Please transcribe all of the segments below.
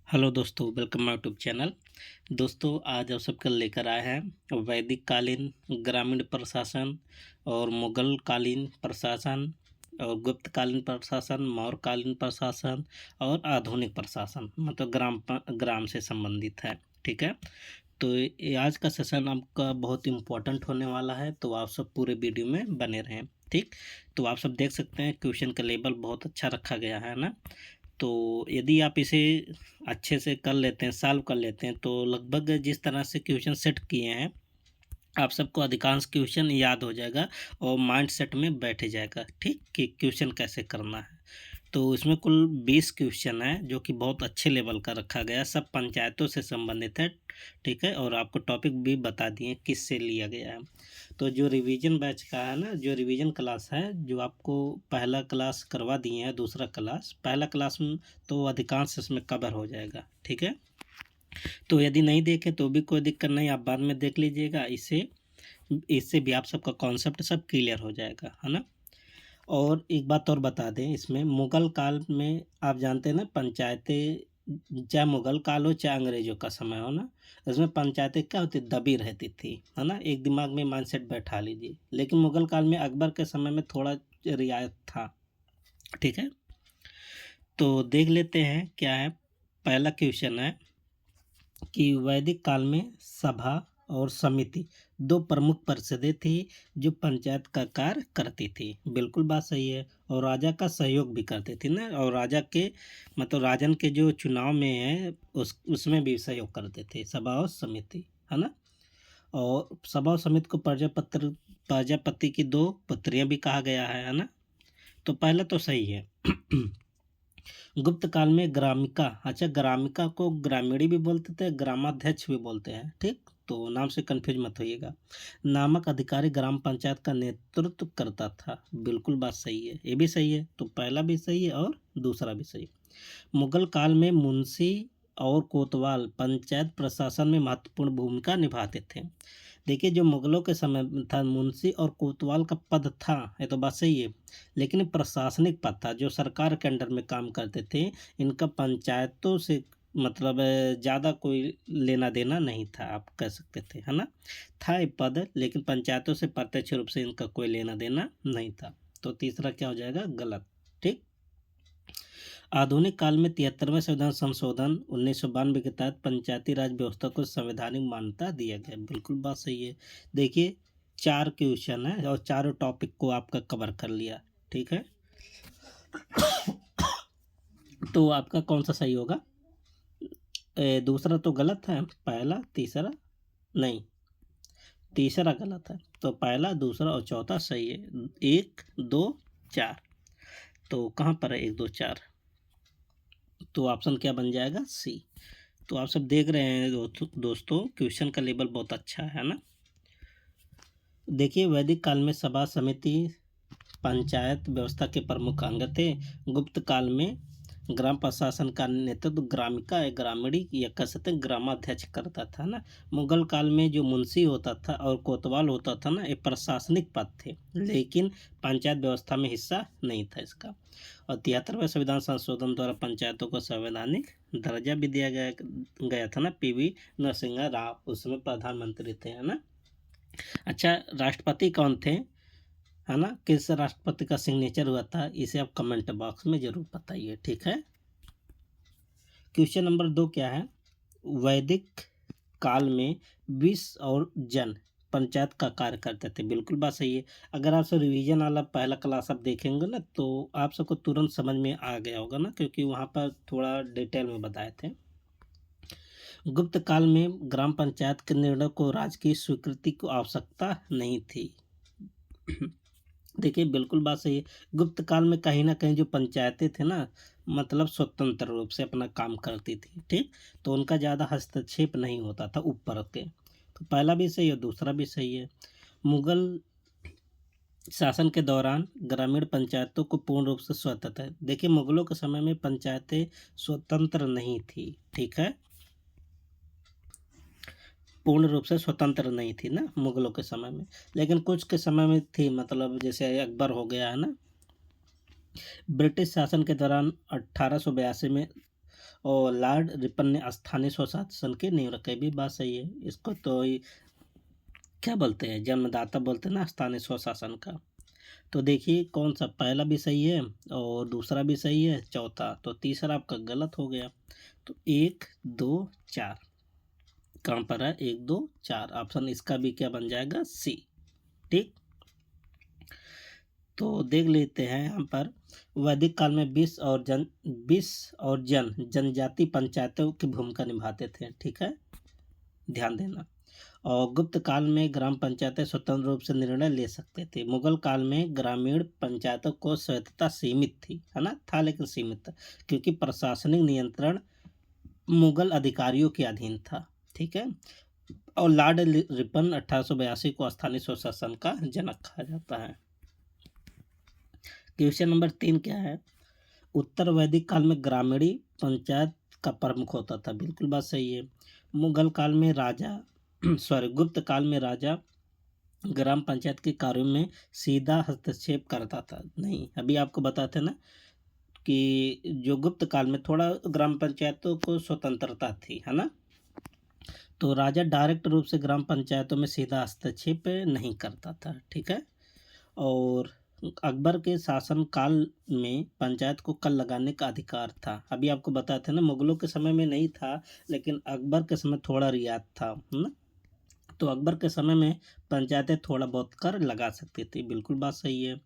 Hello दोस्तों, welcome my YouTube channel. दोस्तों, आज आप सबके लेकर आए हैं वैदिक कालीन ग्रामीण प्रशासन और मुगल कालीन प्रशासन और गुप्त कालीन प्रशासन, मौर्य कालीन प्रशासन और आधुनिक प्रशासन, मतलब ग्राम से संबंधित है। ठीक है। तो ये आज का सेशन आपका बहुत इम्पोर्टेंट होने वाला है, तो आप सब पूरे वीडियो में बने रहें। ठीक। तो आप सब देख सकते हैं क्वेश्चन का लेवल बहुत अच्छा रखा गया है ना। तो यदि आप इसे अच्छे से कर लेते हैं, सॉल्व कर लेते हैं, तो लगभग जिस तरह से क्वेश्चन सेट किए हैं आप सबको अधिकांश क्वेश्चन याद हो जाएगा और माइंड सेट में बैठ जाएगा। ठीक, कि क्वेश्चन कैसे करना है। तो इसमें कुल 20 क्वेश्चन है जो कि बहुत अच्छे लेवल का रखा गया है, सब पंचायतों से संबंधित है। ठीक है। और आपको टॉपिक भी बता दिए किससे लिया गया है। तो जो रिवीजन बैच का है ना, जो रिवीजन क्लास है, जो आपको पहला क्लास करवा दिए हैं, दूसरा क्लास, पहला क्लास में तो अधिकांश इसमें कवर हो जाएगा। ठीक है। तो यदि नहीं देखें तो भी कोई दिक्कत नहीं, आप बाद में देख लीजिएगा। इससे इससे भी आप सबका कॉन्सेप्ट सब क्लियर हो जाएगा, है ना। और एक बात और बता दें, इसमें मुगल काल में आप जानते हैं ना, पंचायतें, चाहे मुगल काल हो चाहे अंग्रेजों का समय हो ना, इसमें पंचायतें क्या होती, दबी रहती थी, है ना। एक दिमाग में माइंडसेट बैठा लीजिए। लेकिन मुगल काल में, अकबर के समय में थोड़ा रियायत था। ठीक है। तो देख लेते हैं क्या है। पहला क्वेश्चन है कि वैदिक काल में सभा और समिति दो प्रमुख परिषदें थी जो पंचायत का कार्य करती थी। बिल्कुल बात सही है। और राजा का सहयोग भी करती थी ना। और राजा के, मतलब राजन के जो चुनाव में है उसमें भी सहयोग करते थे सभा और समिति, है ना। और सभा और समिति को प्रजापति की दो पुत्रियां भी कहा गया है ना। तो पहला तो सही है। गुप्त काल में ग्रामिका, अच्छा, ग्रामिका को ग्रामीणी भी बोलते थे, ग्रामाध्यक्ष भी बोलते हैं। ठीक। तो नाम से कंफ्यूज मत होइएगा। नामक अधिकारी ग्राम पंचायत का नेतृत्व करता था। बिल्कुल बात सही है, ये भी सही है। तो पहला भी सही है और दूसरा भी सही। मुगल काल में मुंशी और कोतवाल पंचायत प्रशासन में महत्वपूर्ण भूमिका निभाते थे। देखिए, जो मुगलों के समय में था, मुंशी और कोतवाल का पद था, ये तो बात सही है। लेकिन प्रशासनिक पद था, जो सरकार के अंडर में काम करते थे। इनका पंचायतों से मतलब ज़्यादा कोई लेना देना नहीं था, आप कह सकते थे, है ना। था ये पद, लेकिन पंचायतों से प्रत्यक्ष रूप से इनका कोई लेना देना नहीं था। तो तीसरा क्या हो जाएगा, गलत। ठीक। आधुनिक काल में 73वें संविधान संशोधन 1992 के तहत पंचायती राज व्यवस्था को संवैधानिक मान्यता दिया गया। बिल्कुल बात सही है। देखिए, 4 क्वेश्चन है और चारों टॉपिक को आपका कवर कर लिया। ठीक है। तो आपका कौन सा सही होगा? दूसरा तो गलत है, पहला, तीसरा नहीं, तीसरा गलत है। तो पहला, दूसरा और चौथा सही है। 1 2 4। तो कहाँ पर है 1 2 4? तो ऑप्शन क्या बन जाएगा, सी। तो आप सब देख रहे हैं दोस्तों, क्वेश्चन का लेवल बहुत अच्छा है ना। देखिए, वैदिक काल में सभा समिति पंचायत व्यवस्था के प्रमुख अंग थे। गुप्त काल में ग्राम प्रशासन का नेतृत्व ग्रामिका या ग्रामीणी या कह सकते हैं ग्रामाध्यक्ष करता था ना। मुगल काल में जो मुंशी होता था और कोतवाल होता था ना, ये प्रशासनिक पद थे, लेकिन पंचायत व्यवस्था में हिस्सा नहीं था इसका। और 73वें संविधान संशोधन द्वारा पंचायतों को संवैधानिक दर्जा भी दिया गया था ना। पीवी नरसिंह राव उसमें प्रधानमंत्री थे, है ना। अच्छा, राष्ट्रपति कौन थे, है ना, किस राष्ट्रपति का सिग्नेचर हुआ था, इसे आप कमेंट बॉक्स में जरूर बताइए। ठीक है। क्वेश्चन नंबर 2 क्या है? वैदिक काल में विष और जन पंचायत का कार्य करते थे। बिल्कुल बात सही है। अगर आप सब रिवीजन वाला पहला क्लास आप देखेंगे ना, तो आप सबको तुरंत समझ में आ गया होगा ना, क्योंकि वहाँ पर थोड़ा डिटेल में बताए थे। गुप्त काल में ग्राम पंचायत के निर्णय को राजकीय स्वीकृति की आवश्यकता नहीं थी। देखिए, बिल्कुल बात सही है। गुप्त काल में कहीं ना कहीं जो पंचायतें थे ना, मतलब स्वतंत्र रूप से अपना काम करती थी। ठीक। तो उनका ज़्यादा हस्तक्षेप नहीं होता था ऊपर के। तो पहला भी सही है, दूसरा भी सही है। मुगल शासन के दौरान ग्रामीण पंचायतों को पूर्ण रूप से स्वतंत्र है। देखिए, मुगलों के समय में पंचायतें स्वतंत्र नहीं थी। ठीक है, पूर्ण रूप से स्वतंत्र नहीं थी ना मुगलों के समय में, लेकिन कुछ के समय में थी, मतलब जैसे अकबर हो गया, है ना। ब्रिटिश शासन के दौरान 1882 में और लॉर्ड रिपन ने स्थानीय स्वशासन की नींव रखी, भी बात सही है। इसको तो क्या बोलते हैं, जन्मदाता बोलते हैं ना स्थानीय स्वशासन का। तो देखिए कौन सा, पहला भी सही है और दूसरा भी सही है, चौथा तो तीसरा आपका गलत हो गया। तो 1 2 4 कहाँ पर है, 1 2 4 ऑप्शन इसका भी क्या बन जाएगा, सी। ठीक, तो देख लेते हैं यहाँ पर। वैदिक काल में विष और जनजाति पंचायतों की भूमिका निभाते थे। ठीक है, ध्यान देना। और गुप्त काल में ग्राम पंचायतें स्वतंत्र रूप से निर्णय ले सकते थे। मुगल काल में ग्रामीण पंचायतों को स्वायत्तता सीमित थी, है ना, था लेकिन सीमित था, क्योंकि प्रशासनिक नियंत्रण मुगल अधिकारियों के अधीन था। ठीक है, और लॉर्ड रिपन 1882 को स्थानीय स्वशासन का जनक कहा जाता है। क्वेश्चन नंबर 3 क्या है, उत्तर वैदिक काल में ग्रामीणी पंचायत का प्रमुख होता था, बिल्कुल बात सही है। मुगल काल में राजा गुप्त काल में राजा ग्राम पंचायत के कार्यों में सीधा हस्तक्षेप करता था, नहीं, अभी आपको बताते ना कि जो गुप्त काल में थोड़ा ग्राम पंचायतों को स्वतंत्रता थी, है ना, तो राजा डायरेक्ट रूप से ग्राम पंचायतों में सीधा हस्तक्षेप नहीं करता था। ठीक है, और अकबर के शासन काल में पंचायत को कर लगाने का अधिकार था। अभी आपको बताते ना, मुगलों के समय में नहीं था, लेकिन अकबर के समय थोड़ा रियायत था, है ना, तो अकबर के समय में पंचायतें थोड़ा बहुत कर लगा सकती थी, बिल्कुल बात सही है।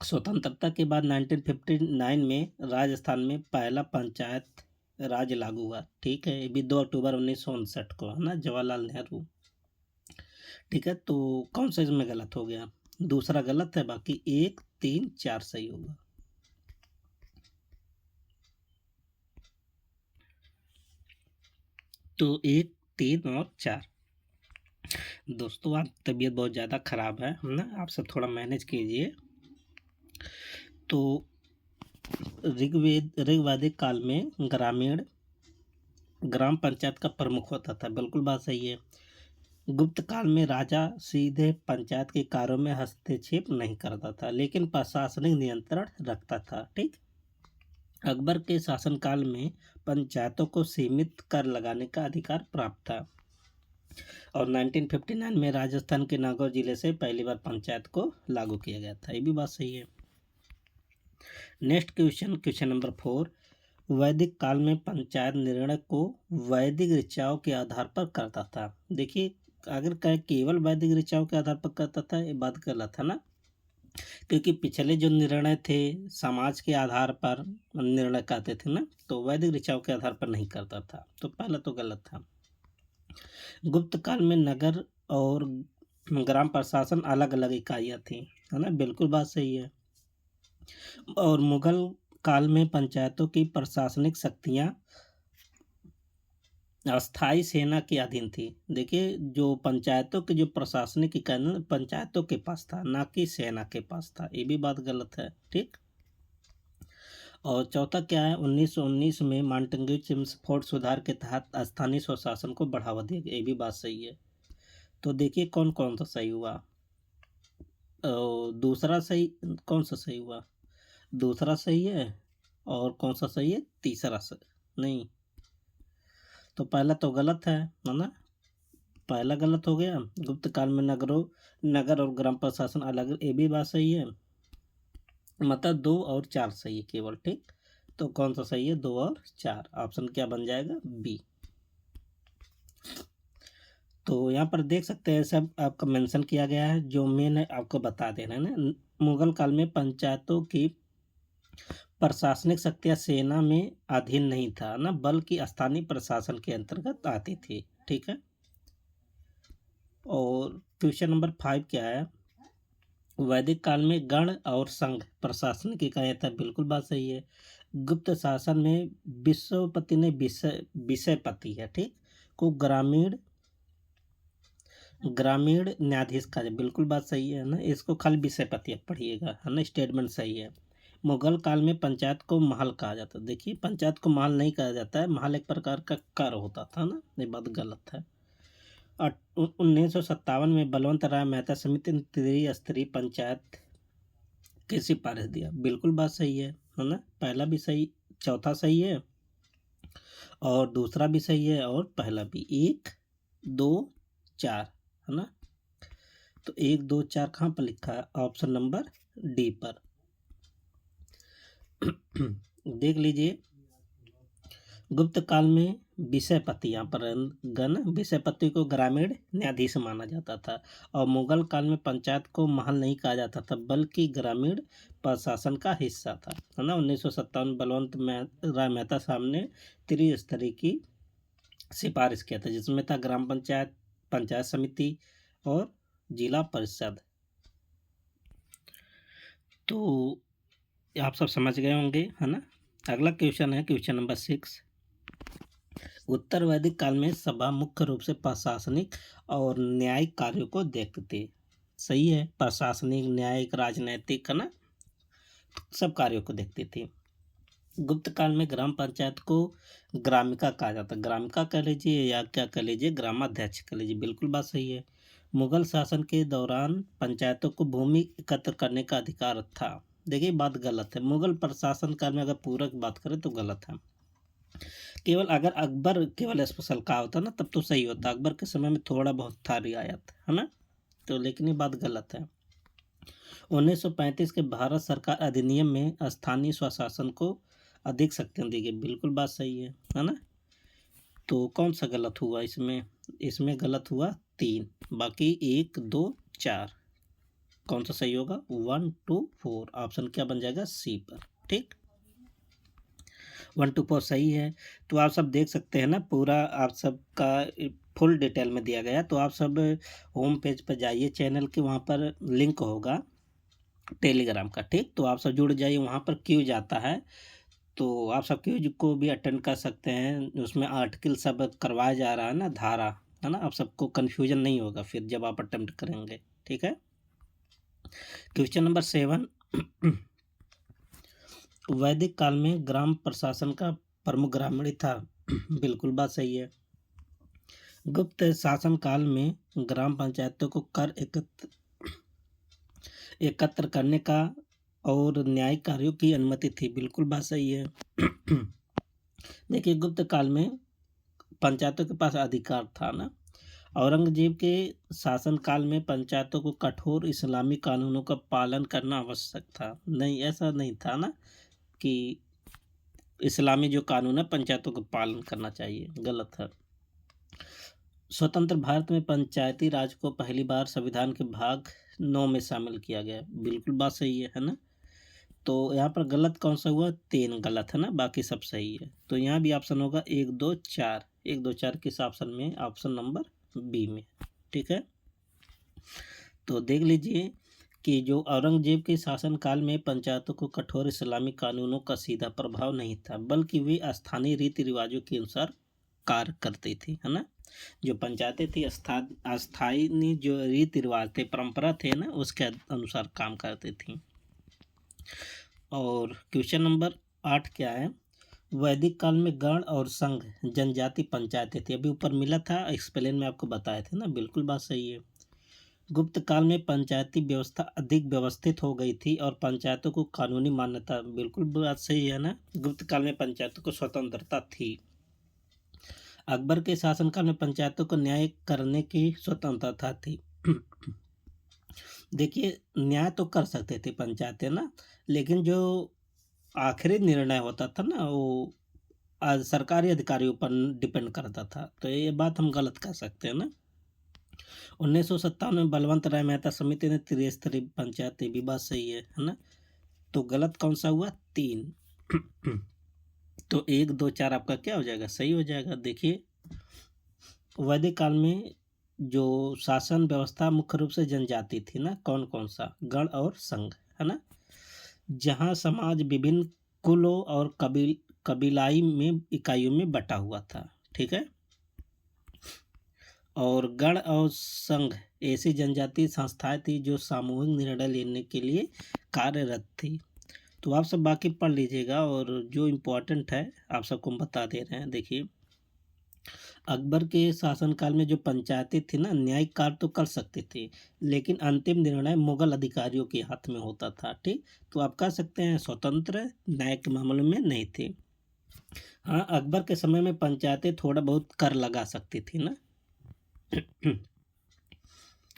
स्वतंत्रता के बाद 1959 में राजस्थान में पहला पंचायत राज लागू हुआ। ठीक है, ये भी 2 अक्टूबर 1959 को, है ना, जवाहरलाल नेहरू। ठीक है, तो कौन सा इसमें गलत हो गया, दूसरा गलत है, बाकी 1 3 4 सही होगा। तो 1 3 और 4। दोस्तों आज तबीयत बहुत ज़्यादा ख़राब है ना, आप सब थोड़ा मैनेज कीजिए। तो ऋग्वैदिक काल में ग्राम पंचायत का प्रमुख होता था, बिल्कुल बात सही है। गुप्त काल में राजा सीधे पंचायत के कार्यों में हस्तक्षेप नहीं करता था, लेकिन प्रशासनिक नियंत्रण रखता था। ठीक, अकबर के शासनकाल में पंचायतों को सीमित कर लगाने का अधिकार प्राप्त था, और 1959 में राजस्थान के नागौर जिले से पहली बार पंचायत को लागू किया गया था, ये भी बात सही है। नेक्स्ट क्वेश्चन नंबर 4, वैदिक काल में पंचायत निर्णय को वैदिक ऋचाओं के आधार पर करता था। देखिए, अगर कहे केवल वैदिक ऋचाओं के आधार पर करता था, ये बात गलत है ना, क्योंकि पिछले जो निर्णय थे समाज के आधार पर निर्णय करते थे ना, तो वैदिक ऋचाओं के आधार पर नहीं करता था, तो पहला तो गलत था। गुप्त काल में नगर और ग्राम प्रशासन अलग अलग इकाइयाँ थी, है ना, बिल्कुल बात सही है। और मुगल काल में पंचायतों की प्रशासनिक शक्तियाँ अस्थाई सेना के अधीन थी। देखिए, जो पंचायतों के जो प्रशासनिक इकाई पंचायतों के पास था, ना कि सेना के पास था, ये भी बात गलत है। ठीक, और चौथा क्या है, 1919 में मांटेग्यू चिम्सफोर्ड सुधार के तहत स्थानीय स्वशासन को बढ़ावा दिया गया, ये भी बात सही है। तो देखिए कौन कौन सा सही हुआ, दूसरा सही, कौन सा सही हुआ, दूसरा सही है, और कौन सा सही है, तीसरा सही नहीं, तो पहला तो गलत है ना, पहला गलत हो गया। गुप्त काल में नगर और ग्राम प्रशासन अलग, ये भी बात सही है, मतलब 2 और 4 सही है केवल। ठीक, तो कौन सा सही है, 2 और 4, ऑप्शन क्या बन जाएगा, बी। तो यहाँ पर देख सकते हैं सब आपका मेंशन किया गया है, जो मैंने आपको बता देना है ना। मुगल काल में पंचायतों की प्रशासनिक शक्तियाँ सेना में अधीन नहीं था ना, बल्कि स्थानीय प्रशासन के अंतर्गत आती थी। ठीक है, और क्वेश्चन नंबर 5 क्या है, वैदिक काल में गण और संघ प्रशासनिक इकाइयाँ था, बिल्कुल बात सही है। गुप्त शासन में विश्वपति ने विषयपति है, ठीक, को ग्रामीण न्यायाधीश का, बिल्कुल बात सही है ना, इसको खाली विषयपति आप पढ़िएगा, है ना, स्टेटमेंट सही है। मुगल काल में पंचायत को महल कहा जाता, देखिए पंचायत को महल नहीं कहा जाता है, महल एक प्रकार का कर होता था ना, ये बात गलत है। 1957 में बलवंत राय मेहता समिति ने त्रिस्तरीय पंचायत की सिफारिश दिया, बिल्कुल बात सही है ना, पहला भी सही चौथा सही है और दूसरा भी सही है और पहला भी। 1 2 4 है ना। तो 1 2 4 कहाँ पर लिखा है? ऑप्शन नंबर डी पर। देख लीजिए, गुप्त काल में विषयपति, यहाँ पर गण विषयपति को ग्रामीण न्यायाधीश माना जाता था और मुगल काल में पंचायत को महल नहीं कहा जाता था बल्कि ग्रामीण प्रशासन का हिस्सा था, है ना। 1957 बलवंत राय मेहता साहब ने त्रिस्तरीय की सिफारिश किया था जिसमें था ग्राम पंचायत, पंचायत समिति और जिला परिषद। तो आप सब समझ गए होंगे, है ना। अगला क्वेश्चन है क्वेश्चन नंबर 6। उत्तर वैदिक काल में सभा मुख्य रूप से प्रशासनिक और न्यायिक कार्यों को देखते। सही है, प्रशासनिक, न्यायिक, राजनैतिक, है ना, सब कार्यों को देखती थी। गुप्त काल में ग्राम पंचायत को ग्रामिका कहा जाता। ग्रामिका कह लीजिए या क्या कह लीजिए, ग्रामाध्यक्ष कह लीजिए, बिल्कुल बात सही है। मुगल शासन के दौरान पंचायतों को भूमि एकत्र करने का अधिकार था। देखिए बात गलत है, मुगल प्रशासन काल में अगर पूरक बात करें तो गलत है। केवल अगर अकबर केवल स्पेशल कहा होता ना तब तो सही होता, अकबर के समय में थोड़ा बहुत था रियायत, है ना। तो लेकिन ये बात गलत है। 1935 के भारत सरकार अधिनियम में स्थानीय स्वशासन को अधिक शक्तियाँ दी गई, बिल्कुल बात सही है ना। तो कौन सा गलत हुआ इसमें? इसमें गलत हुआ 3, बाकी 1 2 4 कौन सा सही होगा? 1 2 4 ऑप्शन क्या बन जाएगा? सी पर। ठीक, 1 2 4 सही है। तो आप सब देख सकते हैं ना, पूरा आप सबका फुल डिटेल में दिया गया। तो आप सब होम पेज पर जाइए चैनल के, वहाँ पर लिंक होगा टेलीग्राम का। ठीक, तो आप सब जुड़ जाइए, वहाँ पर क्यूज आता है तो आप सब क्यूज को भी अटेंड कर सकते हैं। उसमें आर्टिकल सब करवाया जा रहा है ना, धारा, है ना। आप सबको कन्फ्यूजन नहीं होगा फिर जब आप अटेम्प्ट करेंगे। ठीक है, क्वेश्चन नंबर 7। वैदिक काल में ग्राम प्रशासन का प्रमुख ग्रामीण था। बिल्कुल बात सही है। गुप्त शासन काल में ग्राम पंचायतों को कर एकत्र करने का और न्यायिक कार्यों की अनुमति थी, बिल्कुल बात सही है। देखिए गुप्त काल में पंचायतों के पास अधिकार था ना। औरंगजेब के शासनकाल में पंचायतों को कठोर इस्लामी कानूनों का पालन करना आवश्यक था। नहीं, ऐसा नहीं था ना कि इस्लामी जो कानून है पंचायतों को पालन करना चाहिए, गलत है। स्वतंत्र भारत में पंचायती राज को पहली बार संविधान के भाग 9 में शामिल किया गया, बिल्कुल बात सही है ना। तो यहाँ पर गलत कौन सा हुआ? 3 गलत है ना, बाकी सब सही है। तो यहाँ भी ऑप्शन होगा 1 2 4। 1 2 4 किस ऑप्शन में? ऑप्शन नंबर बी में। ठीक है, तो देख लीजिए कि जो औरंगजेब के शासनकाल में पंचायतों को कठोर इस्लामी कानूनों का सीधा प्रभाव नहीं था बल्कि वे स्थानीय रीति रिवाजों के अनुसार कार्य करती थी, है ना। जो पंचायतें थी अस्थायी जो रीति रिवाज थे, परंपरा थे ना, उसके अनुसार काम करती थी। और क्वेश्चन नंबर 8 क्या है? वैदिक काल में गण और संघ जनजाति पंचायतें थी, अभी ऊपर मिला था एक्सप्लेन में आपको बताए थे ना, बिल्कुल बात सही है। गुप्त काल में पंचायती व्यवस्था अधिक व्यवस्थित हो गई थी और पंचायतों को कानूनी मान्यता, बिल्कुल बात सही है ना। गुप्त काल में पंचायतों को स्वतंत्रता थी। अकबर के शासनकाल में पंचायतों को न्याय करने की स्वतंत्रता थी। देखिए न्याय तो कर सकते थे पंचायतें ना, लेकिन जो आखिरी निर्णय होता था ना वो आज सरकारी अधिकारियों पर डिपेंड करता था। तो ये बात हम गलत कह सकते हैं ना। 1957 में बलवंत राय मेहता समिति ने त्रिस्तरीय पंचायत, भी बात सही है ना। तो गलत कौन सा हुआ? 3। तो 1 2 4 आपका क्या हो जाएगा? सही हो जाएगा। देखिए वैदिक काल में जो शासन व्यवस्था मुख्य रूप से जनजाति थी ना, कौन कौन सा? गण और संघ, है ना। जहाँ समाज विभिन्न कुलों और कबीलाई में इकाइयों में बटा हुआ था। ठीक है, और गण और संघ ऐसी जनजातीय संस्थाएं थी जो सामूहिक निर्णय लेने के लिए कार्यरत थी। तो आप सब बाकी पढ़ लीजिएगा और जो इम्पोर्टेंट है आप सबको हम बता दे रहे हैं। देखिए अकबर के शासनकाल में जो पंचायतें थी ना, न्यायिक कार्य तो कर सकते थे लेकिन अंतिम निर्णय मुगल अधिकारियों के हाथ में होता था। ठीक, तो आप कह सकते हैं स्वतंत्र न्यायिक मामलों में नहीं थे। हाँ, अकबर के समय में पंचायतें थोड़ा बहुत कर लगा सकती थी ना।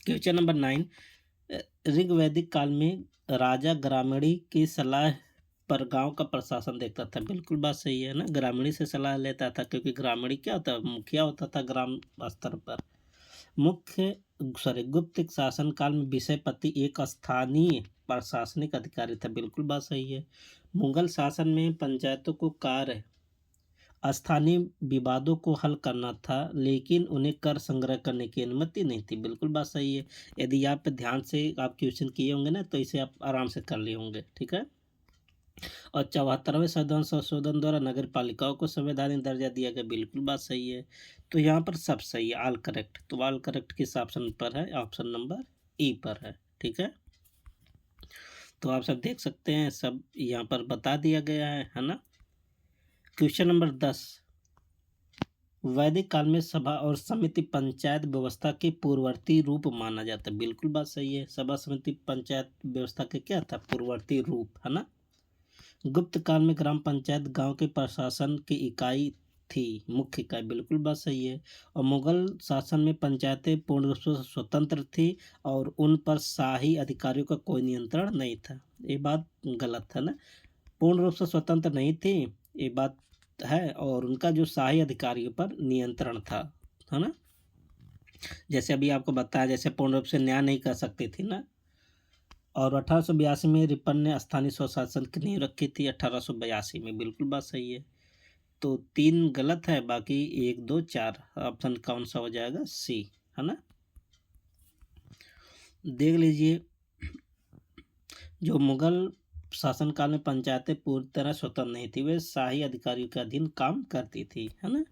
क्वेश्चन नंबर 9, ऋग्वैदिक काल में राजा ग्रामीणी की सलाह पर गांव का प्रशासन देखता था। बिल्कुल बात सही है ना, ग्रामीणी से सलाह लेता था, क्योंकि ग्रामीणी क्या होता है, मुखिया होता था ग्राम स्तर पर। मुख्य गुप्त शासन काल में विषयपति एक स्थानीय प्रशासनिक अधिकारी था। बिल्कुल बात सही है। मुगल शासन में पंचायतों को कार्य स्थानीय विवादों को हल करना था, लेकिन उन्हें कर संग्रह करने की अनुमति नहीं थी। बिल्कुल बात सही है। यदि आप ध्यान से आप क्वेश्चन किए होंगे ना, तो इसे आप आराम से कर लिए होंगे। ठीक है। और 74वें संशोधन द्वारा नगर पालिकाओं को संवैधानिक दर्जा दिया गया। बिल्कुल बात सही है। तो यहाँ पर सब सही है, ऑल करेक्ट। तो ऑल करेक्ट किस ऑप्शन पर है? ऑप्शन नंबर ई पर है। ठीक है। तो आप सब देख सकते हैं, सब यहाँ पर बता दिया गया है ना। क्वेश्चन नंबर 10, वैदिक काल में सभा और समिति पंचायत व्यवस्था के पूर्ववर्ती रूप माना जाता है। बिल्कुल बात सही है। सभा समिति पंचायत व्यवस्था के क्या था? पूर्ववर्ती रूप, है ना। गुप्त काल में ग्राम पंचायत गांव के प्रशासन की इकाई थी, मुख्य इकाई। बिल्कुल बात सही है। और मुगल शासन में पंचायतें पूर्ण रूप से स्वतंत्र थी और उन पर शाही अधिकारियों का कोई नियंत्रण नहीं था। ये बात गलत है ना। पूर्ण रूप से स्वतंत्र नहीं थी, ये बात है। और उनका जो शाही अधिकारियों पर नियंत्रण था, है ना। जैसे अभी आपको बताया, जैसे पूर्ण रूप से न्याय नहीं कर सकती थी ना। और 1882 में रिपन ने स्थानीय स्वशासन की नींव रखी थी, 1882 में। बिल्कुल बात सही है। तो 3 गलत है, बाकी 1 2 4 ऑप्शन कौन सा हो जाएगा? सी, है ना। देख लीजिए, जो मुगल शासनकाल में पंचायतें पूरी तरह स्वतंत्र नहीं थी, वे शाही अधिकारियों के अधीन काम करती थी, है ना।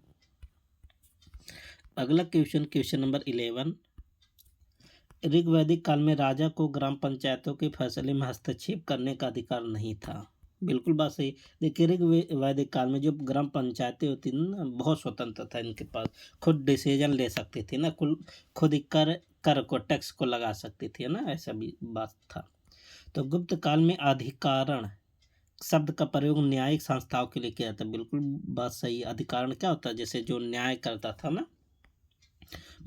अगला क्वेश्चन, क्वेश्चन नंबर 11, ऋग्वैदिक काल में राजा को ग्राम पंचायतों के फैसले में हस्तक्षेप करने का अधिकार नहीं था। बिल्कुल बात सही। देखिए, ऋग्वैदिक काल में जो ग्राम पंचायतें होती थी ना, बहुत स्वतंत्र था इनके पास। खुद डिसीजन ले सकती थी ना, खुद ही कर कर को टैक्स को लगा सकती थी, है ना। ऐसा भी बात था। तो गुप्त काल में अधिकारण शब्द का प्रयोग न्यायिक संस्थाओं के लिए किया जाता है। बिल्कुल बात सही। अधिकारण क्या होता है? जैसे जो न्याय करता था ना।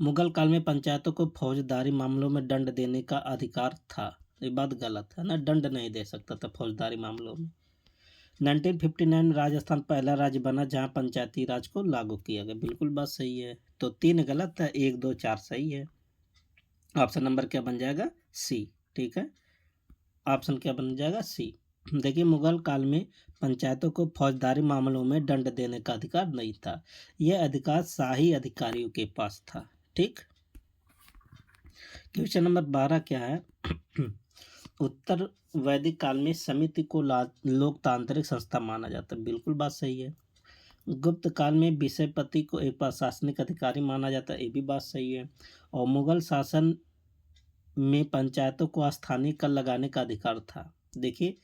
मुगल काल में पंचायतों को फौजदारी मामलों में दंड देने का अधिकार था। ये बात गलत है ना, दंड नहीं दे सकता था फौजदारी मामलों में। 1959 में राजस्थान पहला राज्य बना जहां पंचायती राज को लागू किया गया। बिल्कुल बात सही है। तो 3 गलत है, 1 2 4 सही है। ऑप्शन नंबर क्या बन जाएगा? सी। ठीक है, ऑप्शन क्या बन जाएगा? सी। देखिए, मुगल काल में पंचायतों को फौजदारी मामलों में दंड देने का अधिकार नहीं था। यह अधिकार शाही अधिकारियों के पास था। ठीक। क्वेश्चन नंबर 12 क्या है? उत्तर वैदिक काल में समिति को लोकतांत्रिक संस्था माना जाता है। बिल्कुल बात सही है। गुप्त काल में विषयपति को एक प्रशासनिक अधिकारी माना जाता है। ये भी बात सही है। और मुगल शासन में पंचायतों को स्थानीय कर लगाने का अधिकार था। देखिए,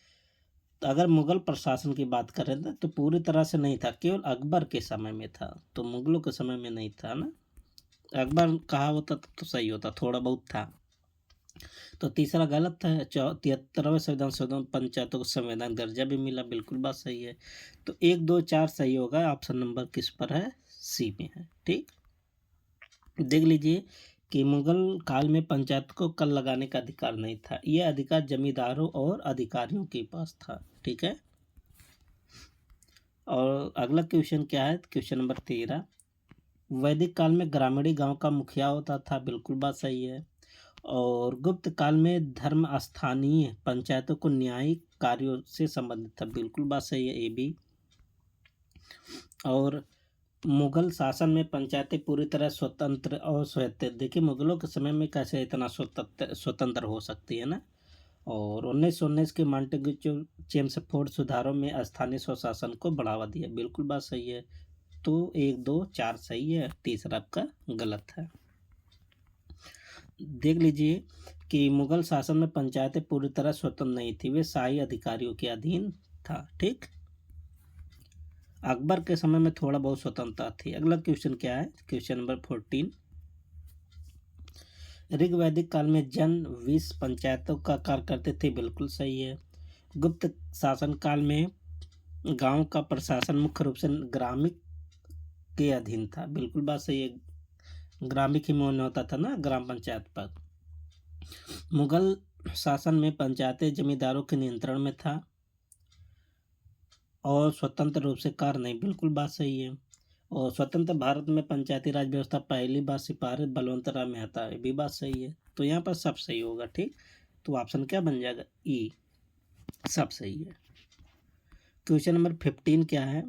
अगर मुगल प्रशासन की बात करें तो पूरी तरह से नहीं था, केवल अकबर के समय में था। तो मुगलों के समय में नहीं था ना। अकबर कहा होता तो सही होता, थोड़ा बहुत था। तो तीसरा गलत है। 73वें संविधान संशोधन पंचायतों को संवैधानिक दर्जा भी मिला। बिल्कुल बात सही है। तो 1 2 4 सही होगा। ऑप्शन नंबर किस पर है? सी में है। ठीक। देख लीजिए कि मुगल काल में पंचायत को कर लगाने का अधिकार नहीं था। यह अधिकार जमींदारों और अधिकारियों के पास था। ठीक है। और अगला क्वेश्चन क्या है? क्वेश्चन नंबर 13, वैदिक काल में ग्रामीणी गांव का मुखिया होता था। बिल्कुल बात सही है। और गुप्त काल में धर्म स्थानीय पंचायतों को न्यायिक कार्यों से संबंधित था। बिल्कुल बात सही है, ये भी। और मुगल शासन में पंचायतें पूरी तरह स्वतंत्र और स्वायत्त। देखिए, मुगलों के समय में कैसे इतना स्वतंत्र हो सकती है ना। और 1919 के मॉन्टेग्यू चेम्सफोर्ड सुधारों में स्थानीय स्वशासन को बढ़ावा दिया। बिल्कुल बात सही है। तो 1 2 4 सही है, तीसरा आपका गलत है। देख लीजिए कि मुगल शासन में पंचायतें पूरी तरह स्वतंत्र नहीं थी, वे शाही अधिकारियों के अधीन था। ठीक। अकबर के समय में थोड़ा बहुत स्वतंत्रता थी। अगला क्वेश्चन क्या है? क्वेश्चन नंबर 14, ऋग्वैदिक काल में जन 20 पंचायतों का कार्य करते थे। बिल्कुल सही है। गुप्त शासन काल में गांव का प्रशासन मुख्य रूप से ग्रामीण के अधीन था। बिल्कुल बात सही है, ग्रामीण ही में होता था ना ग्राम पंचायत पद। मुगल शासन में पंचायतें जमींदारों के नियंत्रण में था और स्वतंत्र रूप से कार्य नहीं। बिल्कुल बात सही है। और स्वतंत्र भारत में पंचायती राज व्यवस्था पहली बार सिपाही बलवंत राय में आता है, ये भी बात सही है। तो यहाँ पर सब सही होगा। ठीक, तो ऑप्शन क्या बन जाएगा? ई, सब सही है। क्वेश्चन नंबर 15 क्या है?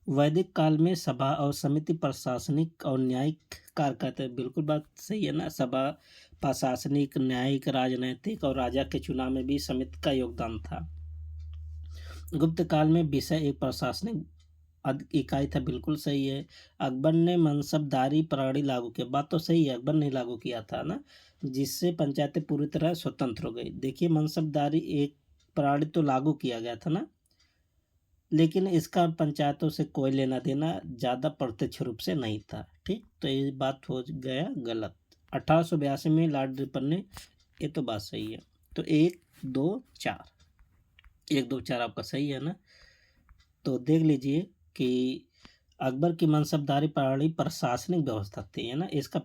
वैदिक काल में सभा और समिति प्रशासनिक और न्यायिक कार्य करते हैं। बिल्कुल बात सही है ना, सभा प्रशासनिक, न्यायिक, राजनैतिक और राजा के चुनाव में भी समिति का योगदान था। गुप्त काल में विषय एक प्रशासनिक इकाई था। बिल्कुल सही है। अकबर ने मनसबदारी प्रणाली लागू किया, बात तो सही है, अकबर ने लागू किया था ना, जिससे पंचायतें पूरी तरह स्वतंत्र हो गई। देखिए मनसबदारी एक प्रणाली तो लागू किया गया था ना, लेकिन इसका पंचायतों से कोई लेना देना ज़्यादा प्रत्यक्ष रूप से नहीं था। ठीक, तो ये बात हो गया गलत। 1882 में लॉर्ड रिपन ने, ये तो बात सही है। तो 1 2 4, 1 2 4 आपका सही है ना। तो देख लीजिए कि अकबर की मनसबदारी प्रणाली प्रशासनिक व्यवस्था थी, है ना, इसका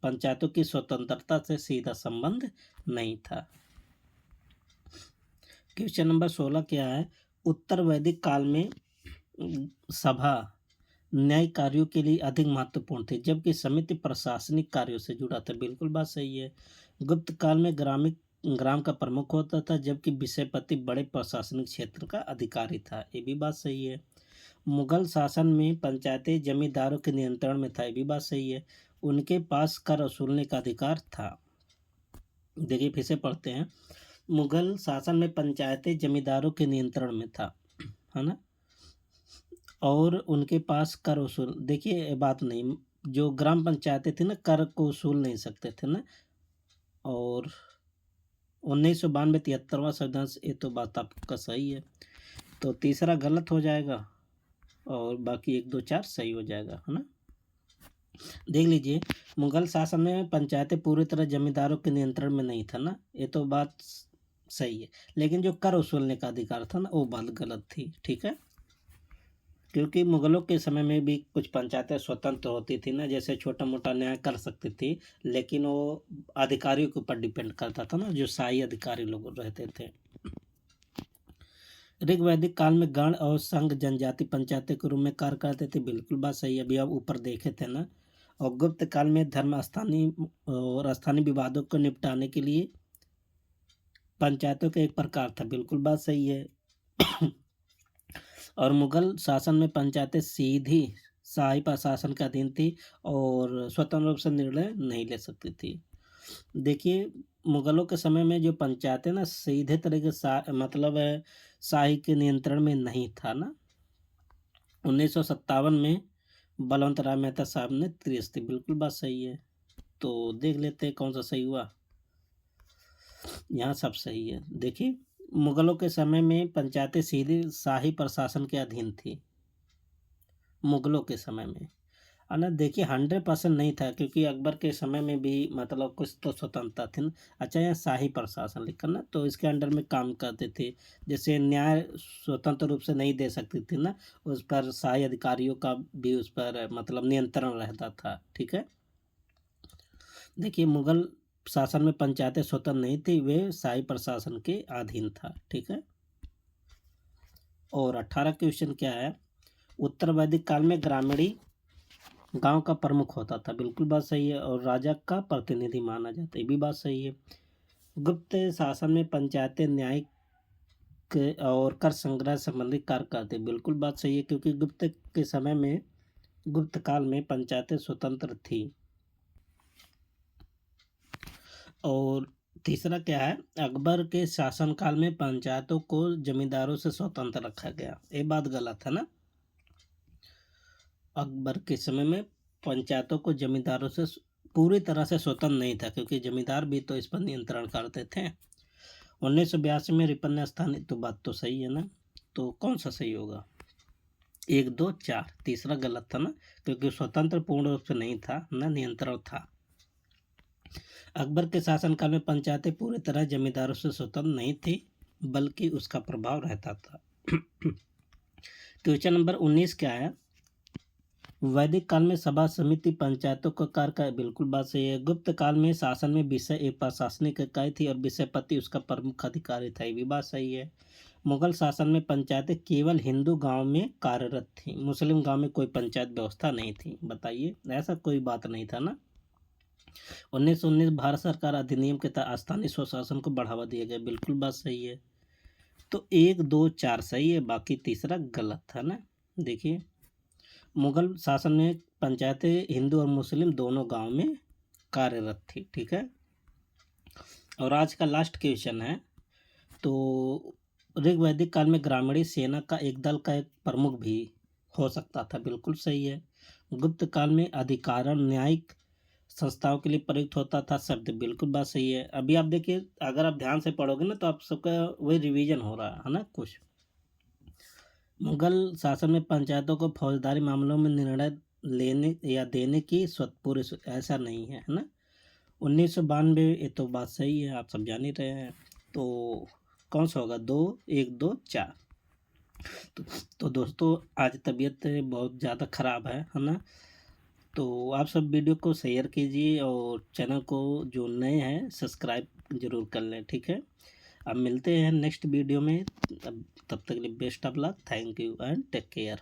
पंचायतों की स्वतंत्रता से सीधा संबंध नहीं था। क्वेश्चन नंबर 16 क्या है? उत्तर वैदिक काल में सभा न्याय कार्यों के लिए अधिक महत्वपूर्ण थी, जबकि समिति प्रशासनिक कार्यों से जुड़ा था। बिल्कुल बात सही है। गुप्त काल में ग्राम का प्रमुख होता था, जबकि विषयपति बड़े प्रशासनिक क्षेत्र का अधिकारी था, ये भी बात सही है। मुगल शासन में पंचायतें जमींदारों के नियंत्रण में था, ये भी बात सही है। उनके पास कर वसूलने का अधिकार था। देखिए फिर से पढ़ते हैं। मुगल शासन में पंचायतें जमींदारों के नियंत्रण में था, है ना, और उनके पास कर वसूल, देखिए ये बात नहीं, जो ग्राम पंचायतें थी ना कर को वसूल नहीं सकते थे ना। और 1992 73वां संविधान, ये तो बात आपका सही है। तो तीसरा गलत हो जाएगा और बाकी 1 2 4 सही हो जाएगा, है ना। देख लीजिए, मुगल शासन में पंचायतें पूरी तरह जमींदारों के नियंत्रण में नहीं था ना, ये तो बात सही है। लेकिन जो कर वसूलने का अधिकार था ना, वो बात गलत थी। ठीक है, क्योंकि मुगलों के समय में भी कुछ पंचायतें स्वतंत्र होती थी ना, जैसे छोटा मोटा न्याय कर सकती थी, लेकिन वो अधिकारियों के ऊपर डिपेंड करता था ना, जो शाही अधिकारी लोग रहते थे। ऋग्वैदिक काल में गण और संघ जनजाति पंचायतें के रूप में कार्य करते थे। बिल्कुल बात सही है, अभी आप ऊपर देखे थे ना। और गुप्त काल में धर्म स्थानीय और स्थानीय विवादों को निपटाने के लिए पंचायतों का एक प्रकार था। बिल्कुल बात सही है। और मुगल शासन में पंचायतें सीधी शाही प्रशासन के अधीन थी और स्वतंत्र रूप से निर्णय नहीं ले सकती थी। देखिए मुगलों के समय में जो पंचायतें ना सीधे तरीके से मतलब शाही के नियंत्रण में नहीं था ना। 1957 में बलवंत राय मेहता साहब ने त्रिस्ती, बिल्कुल बात सही है। तो देख लेते हैं कौन सा सही हुआ। यहाँ सब सही है। देखिए मुगलों के समय में पंचायतें सीधे शाही प्रशासन के अधीन थी, मुगलों के समय में, है ना। देखिए 100% नहीं था, क्योंकि अकबर के समय में भी मतलब कुछ तो स्वतंत्रता थी ना। अच्छा, यहाँ शाही प्रशासन लिखा ना, तो इसके अंडर में काम करते थे। जैसे न्याय स्वतंत्र रूप से नहीं दे सकती थी ना, उस पर शाही अधिकारियों का भी उस पर मतलब नियंत्रण रहता था। ठीक है, देखिए मुगल शासन में पंचायतें स्वतंत्र नहीं थी, वे शाही प्रशासन के अधीन था। ठीक है, और 18 क्वेश्चन क्या है? उत्तर वैदिक काल में ग्रामीणी गांव का प्रमुख होता था। बिल्कुल बात सही है। और राजा का प्रतिनिधि माना जाता है, ये भी बात सही है। गुप्त शासन में पंचायतें न्यायिक और कर संग्रह संबंधी कार्य करते, बिल्कुल बात सही है, क्योंकि गुप्त के समय में, गुप्त काल में पंचायतें स्वतंत्र थी। और तीसरा क्या है? अकबर के शासनकाल में पंचायतों को जमींदारों से स्वतंत्र रखा गया, ये बात गलत है ना। अकबर के समय में पंचायतों को जमींदारों से पूरी तरह से स्वतंत्र नहीं था, क्योंकि जमींदार भी तो इस पर नियंत्रण करते थे। 1982 में रिपन ने स्थानीय, तो बात तो सही है ना। तो कौन सा सही होगा? 1 2 4, तीसरा गलत था ना, क्योंकि स्वतंत्र पूर्ण रूप से नहीं था ना, नियंत्रण था। अकबर के शासनकाल में पंचायतें पूरी तरह जमींदारों से स्वतंत्र नहीं थी। बल्कि उसका प्रभाव रहता था। क्वेश्चन नंबर 19 क्या है? वैदिक काल में सभा समिति पंचायतों का कार्य का बिल्कुल बात सही है। गुप्त काल में शासन में विषय एक प्रशासनिक इकाई थी और विषयपति उसका प्रमुख अधिकारी था, ये भी बात सही है। मुगल शासन में पंचायतें केवल हिंदू गांव में कार्यरत थी, मुस्लिम गांव में कोई पंचायत व्यवस्था नहीं थी। बताइए, ऐसा कोई बात नहीं था ना। 1919 भारत सरकार अधिनियम के तहत स्थानीय स्वशासन को बढ़ावा दिया गया, बिल्कुल बात सही है। तो 1 2 4 सही है, बाकी तीसरा गलत था ना। देखिए, मुगल शासन में पंचायतें हिंदू और मुस्लिम दोनों गांव में कार्यरत थी। ठीक है, और आज का लास्ट क्वेश्चन है। तो ऋग वैदिक काल में ग्रामीण सेना का एक दल का एक प्रमुख भी हो सकता था, बिल्कुल सही है। गुप्त काल में अधिकारण न्यायिक संस्थाओं के लिए प्रयुक्त होता था शब्द, बिल्कुल बात सही है। अभी आप देखिए, अगर आप ध्यान से पढ़ोगे ना तो आप सबका वही रिवीजन हो रहा है ना कुछ। मुगल शासन में पंचायतों को फौजदारी मामलों में निर्णय लेने या देने की पूरे ऐसा नहीं है, है ना। 1992, ये तो बात सही है, आप सब जान ही रहे हैं। तो कौन सा होगा? 2 1 2 4। तो दोस्तों, आज तबीयत बहुत ज़्यादा ख़राब है ना। तो आप सब वीडियो को शेयर कीजिए और चैनल को जो नए हैं सब्सक्राइब जरूर कर लें, ठीक है। अब मिलते हैं नेक्स्ट वीडियो में, तब तक के लिए best of luck, thank you and take care.